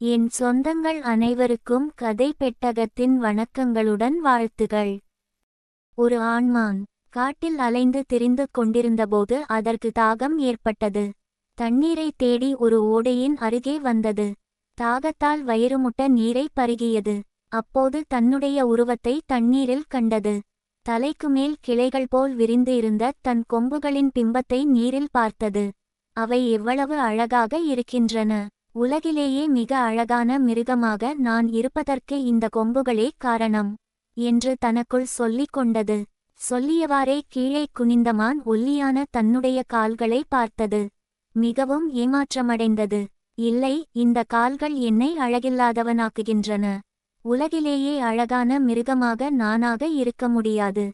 என் சொந்தங்கள் அனைவருக்கும் கதை பெட்டகத்தின் வணக்கங்களுடன் வாழ்த்துகள். ஒரு ஆண்மான் காட்டில் அலைந்து திரிந்து கொண்டிருந்தபோது அதற்கு தாகம் ஏற்பட்டது. தண்ணீரை தேடி ஒரு ஓடையின் அருகே வந்தது. தாகத்தால் வயிறுமுட்ட நீரை பருகியது. அப்போது தன்னுடைய உருவத்தை தண்ணீரில் கண்டது. தலைக்கு மேல் கிளைகள் போல் விரிந்து இருந்த தன் கொம்புகளின் பிம்பத்தை நீரில் பார்த்தது. அவை எவ்வளவு அழகாக இருக்கின்றன! உலகிலேயே மிக அழகான மிருகமாக நான் இருப்பதற்கு இந்த கொம்புகளே காரணம் என்று தனக்குள் சொல்லிக் கொண்டது. சொல்லியவாறே கீழே குனிந்த மான் ஒல்லியான தன்னுடைய கால்களை பார்த்தது. மிகவும் ஏமாற்றமடைந்தது. இல்லை, இந்த கால்கள் என்னை அழகில்லாதவனாக்குகின்றன. உலகிலேயே அழகான மிருகமாக நானாக இருக்க முடியாது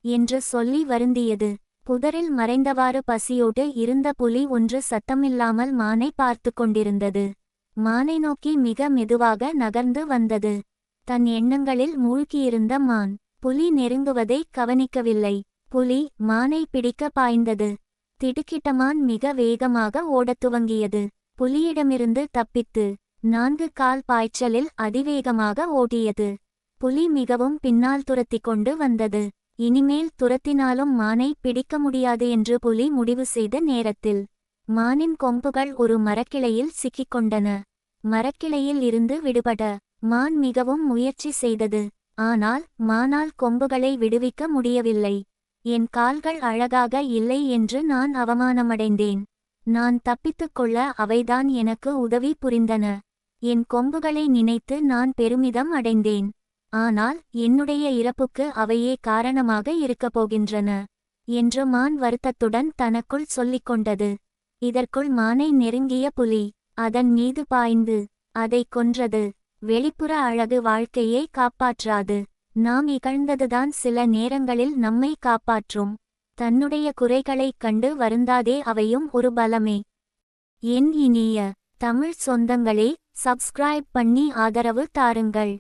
என்று சொல்லி வருந்தியது. புதரில் மறைந்தவாறு பசியோடு இருந்த புலி ஒன்று சத்தமில்லாமல் மானை பார்த்து கொண்டிருந்தது. மானை நோக்கி மிக மெதுவாக நகர்ந்து வந்தது. தன் எண்ணங்களில் மூழ்கியிருந்த மான் புலி நெருங்குவதை கவனிக்கவில்லை. புலி மானை பிடிக்க பாய்ந்தது. திடுக்கிட்ட மான் மிக வேகமாக ஓடத் துவங்கியது. புலியிடமிருந்து தப்பித்து 4 கால் பாய்ச்சலில் அதிவேகமாக ஓடியது. புலி மிகவும் பின்னால் துரத்தி கொண்டு வந்தது. இனிமேல் துரத்தினாலும் மானை பிடிக்க முடியாது என்று புலி முடிவு செய்த நேரத்தில் மானின் கொம்புகள் ஒரு மரக்கிளையில் சிக்கிக்கொண்டன. மரக்கிளையில் இருந்து விடுபட மான் மிகவும் முயற்சி செய்தது. ஆனால் மானால் கொம்புகளை விடுவிக்க முடியவில்லை. என் கால்கள் அழகாக இல்லை என்று நான் அவமானமடைந்தேன். நான் தப்பித்துக் கொள்ள அவைதான் எனக்கு உதவி புரிந்தன. என் கொம்புகளை நினைத்து நான் பெருமிதம் அடைந்தேன். ஆனால் என்னுடைய இறப்புக்கு அவையே காரணமாக இருக்கப் போகின்றன என்று மான் வருத்தத்துடன் தனக்குள் சொல்லிக் கொண்டது. இதற்குள் மானை நெருங்கிய புலி அதன் மீது பாய்ந்து அதை கொன்றது. வெளிப்புற அழகு வாழ்க்கையை காப்பாற்றாது. நாம் இகழ்ந்ததுதான் சில நேரங்களில் நம்மை காப்பாற்றும். தன்னுடைய குறைகளைக் கண்டு வருந்தாதே, அவையும் ஒரு பலமே. என் இனிய தமிழ் சொந்தங்களே, சப்ஸ்கிரைப் பண்ணி ஆதரவு தாருங்கள்.